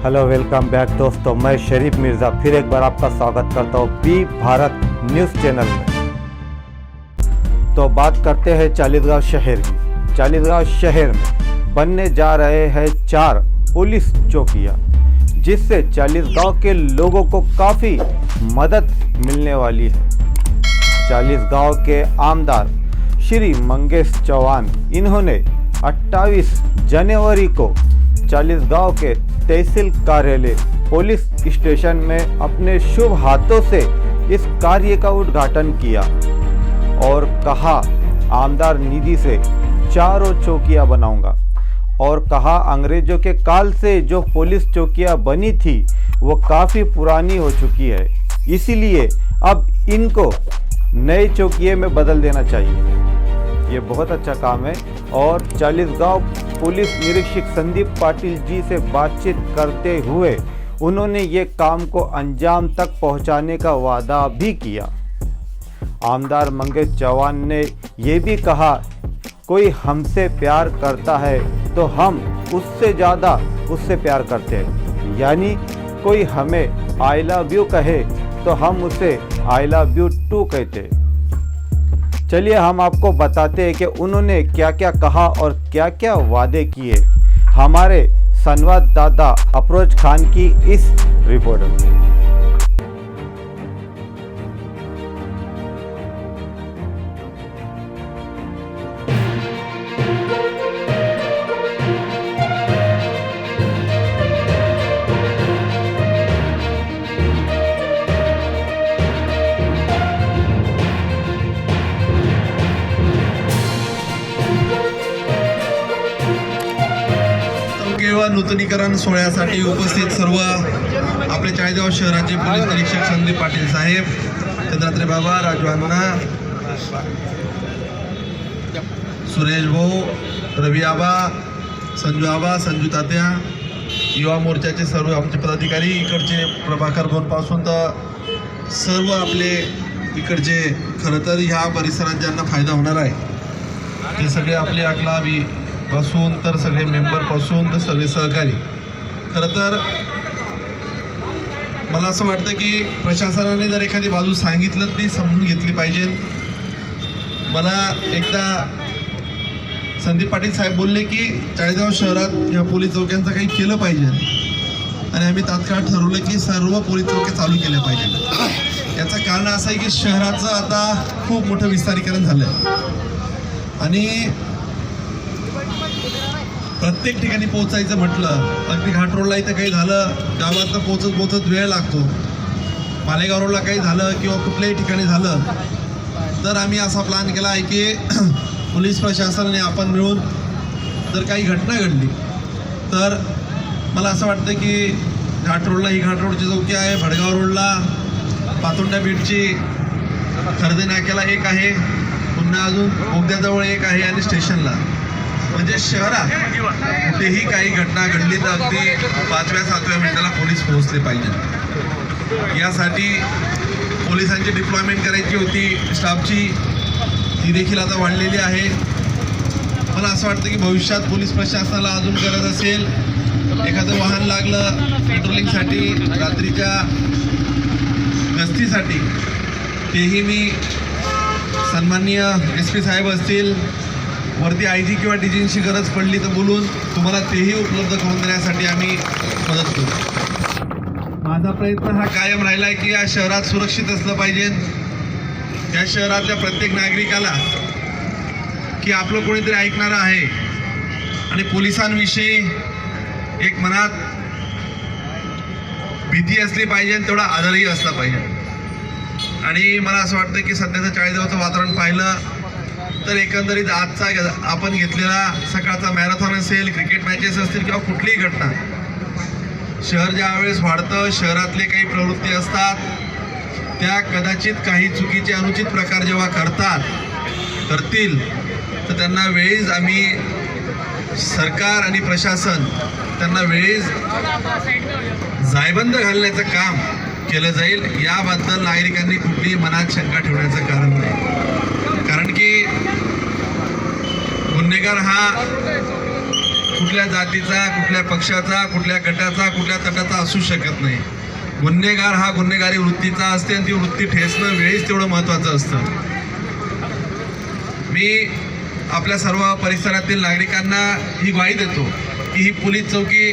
Hello welcome back दोस्तों, मैं शरीफ मिर्ज़ा फिर एक बार आपका स्वागत करता हूँ बी भारत न्यूज़ चैनल में। तो बात करते हैं चालीसगांव शहर की। चालीसगांव शहर में बनने जा रहे हैं 4 पुलिस चौकियाँ, जिससे चालीसगांव के लोगों को काफ़ी मदद मिलने वाली है। चालीसगांव के आमदार श्री मंगेश चौहान, इन्होंने 28 जनवरी को चालीसगांव के तहसील कार्यालय पुलिस स्टेशन में अपने शुभ हाथों से इस कार्य का उद्घाटन किया और कहा, आमदार निधि से 4 चौकियां बनाऊंगा। और कहा, अंग्रेजों के काल से जो पुलिस चौकियां बनी थी वो काफ़ी पुरानी हो चुकी है, इसीलिए अब इनको नए चौकिये में बदल देना चाहिए। ये बहुत अच्छा काम है। और चालीसगांव पुलिस निरीक्षक संदीप पाटिल जी से बातचीत करते हुए उन्होंने ये काम को अंजाम तक पहुंचाने का वादा भी किया। आमदार मंगेश चौहान ने ये भी कहा, कोई हमसे प्यार करता है तो हम उससे ज़्यादा उससे प्यार करते हैं, यानी कोई हमें आई लव यू कहे तो हम उसे आई लव यू टू कहते हैं। चलिए हम आपको बताते हैं कि उन्होंने क्या क्या कहा और क्या क्या वादे किए। हमारे संवाददाता अफरोज खान की इस रिपोर्ट में। नूतनीकरण सोहळ्यासाठी उपस्थित सर्व आपले चाळीसगाव शहराचे पोलीस निरीक्षक संदीप पाटील साहेब, चंद्रात्रे बाबा, राजू अण्णा, सुरेश भाऊ, रवी आबा, संजू आबा, संजू तात्या, युवा मोर्चाचे सर्व आमचे पदाधिकारी, इकडचे प्रभाकर पासून तर सर्व आपले इकडचे खरं तर ह्या परिसरात ज्यांना फायदा होणार आहे ते सगळे आपले अकलावी पासून तर सगळे मेंबर पासून तर सगळे सहकारी। खरं तर मला असं वाटतं की प्रशासनाने जर एखादी बाजू सांगितलं ती समजून घेतली पाहिजे। मला एकदा संदीप पाटील साहेब बोलले की चाळीसगाव शहरात या पोलीस चौक्यांचं काही केलं पाहिजे आणि आम्ही तात्काळ ठरवलं की सर्व पोलीस चौक्या चालू केल्या पाहिजे। याचं कारण असं आहे की शहराचं आता खूप मोठं विस्तारीकरण झालंय आणि प्रत्येक ठिकाणी पोहोचायचं म्हटलं, अगदी घाट रोडला इथं काही झालं, गावात पोहोचत वेळ लागतो। मालेगाव रोडला काही झालं किंवा कुठल्याही ठिकाणी झालं तर आम्ही असा प्लॅन केला आहे की पोलीस प्रशासनाने आपण मिळून जर काही घटना घडली तर मला असं वाटतं की घाट रोडला ही घाट रोडची चौकी आहे, भडगाव रोडला पातोंड्या बीटची, खर्दे नाक्याला एक आहे, पुन्हा अजून बोगद्याजवळ एक आहे आणि स्टेशनला, म्हणजे शहरात कुठेही काही घटना घडली तर अगदी 5व्या-7व्या मिनिटाला पोलीस पोहोचले पाहिजे। यासाठी पोलिसांची डिप्लॉयमेंट करायची होती स्टाफची, ती देखील आता वाढलेली आहे। मला असं वाटतं की भविष्यात पोलीस प्रशासनाला अजून गरज असेल, एखादं वाहन लागलं पेट्रोलिंगसाठी, रात्रीच्या गस्तीसाठी, तेही मी सन्माननीय SP साहेब असतील, वरती IG किंवा DGंची गरज पडली तर बोलून तुम्हाला तेही उपलब्ध करून देण्यासाठी आम्ही मदत करू। माझा प्रयत्न हा कायम राहिला आहे की या शहरात सुरक्षित असलं पाहिजे, या शहरातल्या प्रत्येक नागरिकाला की आपलं कोणीतरी ऐकणारं आहे आणि पोलिसांविषयी एक मनात भीती असली पाहिजे, तेवढा आदरही असला पाहिजे। आणि मला असं वाटतं की सध्याचं चाळीसगावचं वातावरण पाहिलं तर एकंदरीत आजचा आपण घेतलेला सकाळचा मॅरेथॉन असेल, क्रिकेट मॅचेस असतील किंवा कुठलीही घटना, शहर ज्यावेळेस वाढतं, शहरातले काही प्रवृत्ती असतात त्या कदाचित काही चुकीचे अनुचित प्रकार जेव्हा करतील तर त्यांना वेळीच आम्ही सरकार आणि प्रशासन त्यांना वेळीच जायबंद घालण्याचं काम केलं जाईल। याबद्दल नागरिकांनी कुठलीही मनात शंका ठेवण्याचं कारण नाही, कारण की गुन्हेगार हा कुठल्या जातीचा, कुठल्या पक्षाचा, कुठल्या गटाचा, कुठल्या तटाचा असू शकत नाही. गुन्हेगार हा गुन्हेगारी वृत्तीचा असते आणि ती वृत्ती ठेचणं वेळीच तेवढं महत्त्वाचं असतं. मी आपल्या सर्व परिसरातील नागरिकांना ही ग्वाही देतो की ही पोलीस चौकी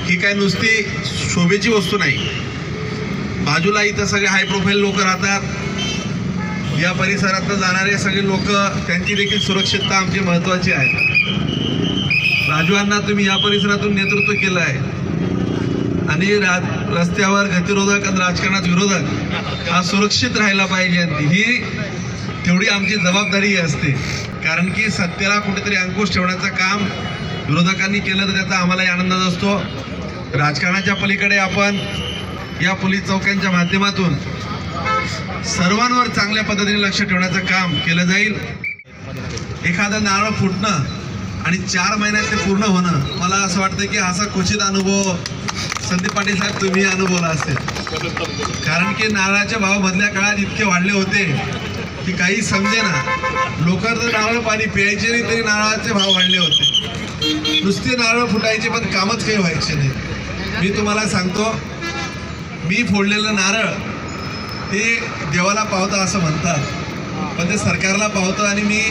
ही काय नुसती शोभेची वस्तू नाही. बाजूला इथं सगळे हाय प्रोफाईल लोक राहतात. या परिसरात जाणारे सगळे लोक, त्यांची देखील सुरक्षितता आमची महत्त्वाची आहे. राजूअण्णा, तुम्ही या परिसरातून नेतृत्व केलं आहे आणि रस्त्यावर गतिरोधक आणि राजकारणात विरोधक हा सुरक्षित राहायला पाहिजे. ही तेवढी आमची जबाबदारी असते, कारण की सत्तेला कुठेतरी अंकुश ठेवण्याचं काम विरोधकांनी केलं तर त्याचा आम्हालाही आनंद असतो. राजकारणाच्या पलीकडे आपण या पोलीस चौक्यांच्या माध्यमातून सर्वांवर चांगल्या पद्धतीने लक्ष ठेवण्याचं काम केलं जाईल. एखादं नारळ फुटणं आणि 4 महिन्यात ते पूर्ण होणं, मला असं वाटतं की असा क्वचित अनुभव संदीप पाटील साहेब तुम्ही अनुभवला असेल. कारण की नारळाचे भाव मधल्या काळात इतके वाढले होते की काही समजेना. लोक तर नारळ पाणी प्यायचे नाही तरी नारळाचे भाव वाढले होते. नुसते नारळ फुटायचे पण कामच काही व्हायचे नाही. मी तुम्हाला सांगतो, मी फोडलेलं नारळ ते देवाला पावतं असं म्हणतात, पण ते सरकारला पावतं. आणि मी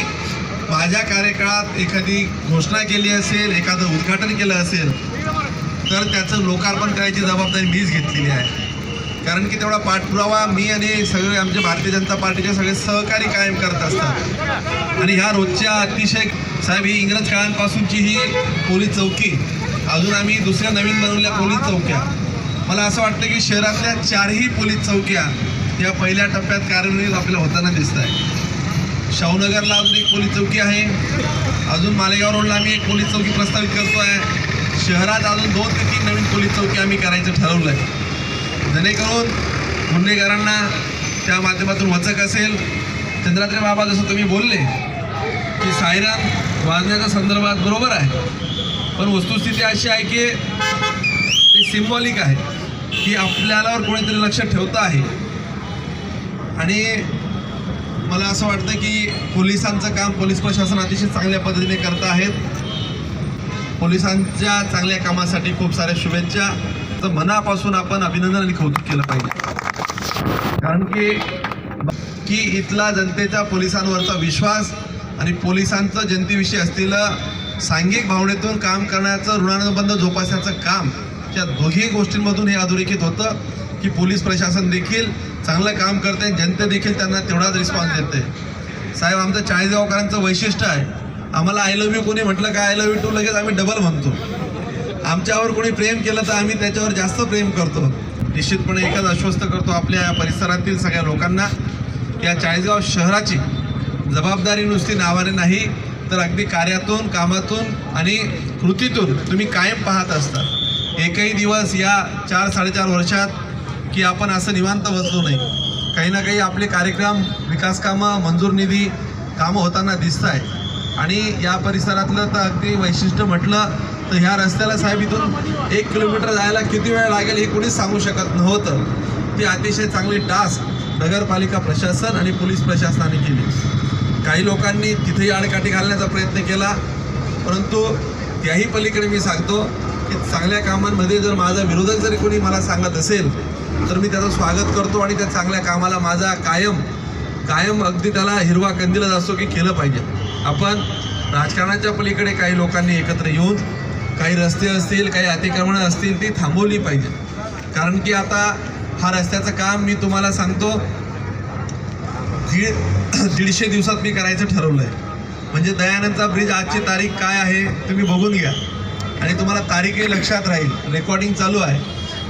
माझ्या कार्यकाळात एखादी घोषणा केली असेल, एखादं उद्घाटन केलं असेल तर त्याचं लोकार्पण करायची जबाबदारी मीच घेतलेली आहे. कारण की तेवढा पाठपुरावा मी आणि सगळे आमचे भारतीय जनता पार्टीचे सगळे सहकारी कायम करत असतात. आणि ह्या रोजच्या अतिशय साहेब, ही इंग्रज काळांपासूनची ही पोलीस चौकी, अजून आम्ही दुसऱ्या नवीन बनवलेल्या पोलीस चौक्या, मला असं वाटतं की शहरातल्या 4ही पोलीस चौक्या या पहिल्या टप्प्यात कार्यान्वित आपल्याला होताना दिसत आहे. शाहूनगरला अजून एक पोलीस चौकी आहे. अजून मालेगाव रोडला आम्ही एक पोलीस चौकी प्रस्तावित करतो आहे. शहरात अजून 2 ते 3 नवीन पोलीस चौकी आम्ही करायचं ठरवलं आहे, जेणेकरून गुन्हेगारांना त्या माध्यमातून वचक असेल. चंद्राद्री बाबा, जसं तुम्ही बोलले की सायरन वाजण्याच्या संदर्भात बरोबर आहे, पण वस्तुस्थिती अशी आहे की ते सिम्बॉलिक आहे की आपल्यावर कोणीतरी लक्ष ठेवतं आहे. आणि मला असं वाटतं की पोलिसांचं काम पोलीस प्रशासन अतिशय चांगल्या पद्धतीने करत आहेत. पोलिसांच्या चांगल्या कामासाठी खूप साऱ्या शुभेच्छा. तर मनापासून आपण अभिनंदन आणि कौतुक केलं पाहिजे. कारण की इथला जनतेचा पोलिसांवरचा विश्वास आणि पोलिसांचं जनतेविषयी असलेलं सांघिक भावनेतून काम करण्याचं, ऋणानुबंध जोपासण्याचं काम, या दोघी गोष्टींमधून हे अधोरेखित होतं की पोलीस प्रशासन देखील चांगलं काम करते, जनते देखील त्यांना तेवढाच रिस्पॉन्स देते. साहेब, आमचं चाळीसगावकरांचं वैशिष्ट्य आहे, आम्हाला आय लव्ह यू कोणी म्हटलं का आय लव्ह यू टू लगेच आम्ही डबल म्हणतो. आमच्यावर कोणी प्रेम केलं तर आम्ही त्याच्यावर जास्त प्रेम करतो. निश्चितपणे एकच आश्वस्त करतो आपल्या या परिसरातील सगळ्या लोकांना, या चाळीसगाव शहराची जबाबदारी नुसती नावाने नाही तर अगदी कार्यातून, कामातून आणि कृतीतून तुम्ही कायम पाहत असता. एकही दिवस या 4-4.5 वर्षात की आपण असं निवांत बसलो नाही. काही ना काही आपले कार्यक्रम, विकास कामं, मंजूर निधी कामं होताना दिसत आहे. आणि या परिसरातलं तर अगदी वैशिष्ट्य म्हटलं तर ह्या रस्त्याला साहेब इथून 1 किलोमीटर जायला किती वेळ लागेल हे कोणीच सांगू शकत नव्हतं. ती अतिशय चांगली टास्क नगरपालिका प्रशासन आणि पोलीस प्रशासनाने केली. काही लोकांनी तिथेही आडकाठी घालण्याचा प्रयत्न केला, परंतु त्याही पलीकडे मी सांगतो की चांगल्या कामांमध्ये जर माझा विरोधक जरी कोणी मला सांगत असेल तर मी त्याचं स्वागत करतो आणि त्या चांगल्या कामाला माझा कायम अगदी त्याला हिरवा कंदीलच असतो की केलं पाहिजे. आपण राजकारणाच्या पलीकडे काही लोकांनी एकत्र येऊन काही रस्ते असतील, काही अतिक्रमणं असतील ती थांबवली पाहिजे. कारण की आता हा रस्त्याचं काम मी तुम्हाला सांगतो 150 दिवसात मी करायचं ठरवलं आहे. म्हणजे दयानंदचा ब्रिज आजची तारीख काय आहे तुम्ही बघून घ्या आणि तुम्हाला तारीखही लक्षात राहील. रेकॉर्डिंग चालू आहे.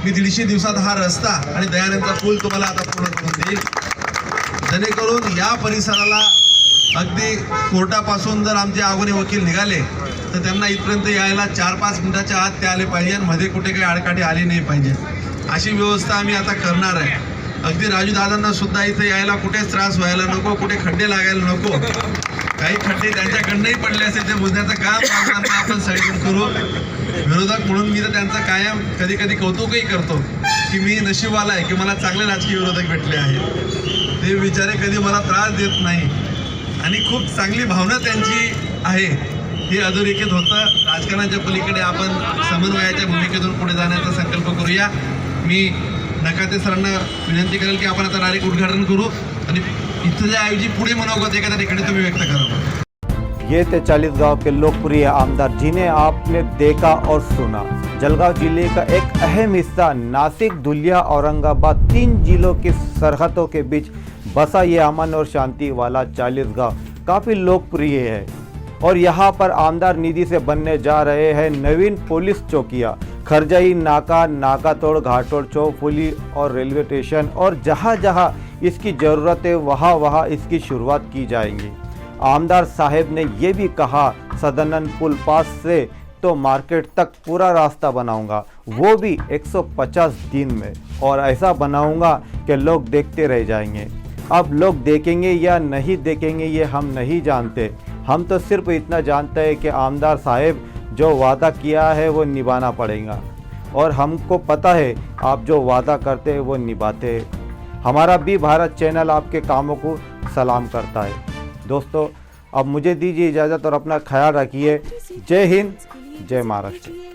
मी 150 दिवसात हा रस्ता आणि दयानंदचा पूल तुम्हाला आता पूर्ण करून देईल, जेणेकरून या परिसराला अगदी कोर्टापासून जर आमचे आगोने वकील निघाले तर त्यांना इथपर्यंत यायला 4-5 मिनिटाच्या आत ते आले पाहिजे आणि मध्ये कुठे काही आडकाठी आली नाही पाहिजे. अशी व्यवस्था आम्ही आता करणार आहे. अगदी राजूदादांना सुद्धा इथे यायला कुठेच त्रास व्हायला नको, कुठे खड्डे लागायला नको. काही खड्डे त्यांच्याकडनंही पडले असेल ते बुजण्याचं काम आपण सगळेजण करू. विरोधक म्हणून मी तर त्यांचं कायम कधी कधी कौतुकही करतो की मी नशीबवाला आहे की मला चांगले राजकीय विरोधक भेटले आहेत. ते बिचारे कधी मला त्रास देत नाही आणि खूप चांगली भावना त्यांची आहे हे अधोरेखित होतं. राजकारणाच्या पलीकडे आपण समन्वयाच्या भूमिकेतून पुढे जाण्याचा संकल्प करूया. मी नकाते सरांना विनंती करेल की आपण आता डायरेक्ट उद्घाटन करू आणि इथल्या ऐवजी पुढे मनोगत एखाद्या ठिकाणी तुम्ही व्यक्त करावं. ये थे चालीसगांव के लोकप्रिय आमदार जिन्हें आपने देखा और सुना. जलगांव जिले का एक अहम हिस्सा नासिक, धुलिया, औरंगाबाद 3 जिलों की सरहदों के बीच बसा ये अमन और शांति वाला चालीसगांव काफ़ी लोकप्रिय है और यहाँ पर आमदार निधि से बनने जा रहे हैं नवीन पुलिस चौकियाँ. खरजाई नाका, नाकातोड़, घाटोड़, चौफुली और रेलवे स्टेशन और जहाँ जहाँ इसकी ज़रूरत है वहाँ वहाँ इसकी शुरुआत की जाएंगी. आमदार साहब ने ये भी कहा सदनन पुल पास से तो मार्केट तक पूरा रास्ता बनाऊंगा, वो भी 150 दिन में, और ऐसा बनाऊंगा कि लोग देखते रह जाएंगे. अब लोग देखेंगे या नहीं देखेंगे ये हम नहीं जानते. हम तो सिर्फ इतना जानते हैं कि आमदार साहब जो वादा किया है वो निभाना पड़ेगा और हमको पता है आप जो वादा करते हैं वो निभाते हैं. हमारा भी भारत चैनल आपके कामों को सलाम करता है. दोस्तों अब मुझे दीजिए इजाज़त और अपना ख्याल रखिए. जय हिंद, जय महाराष्ट्र.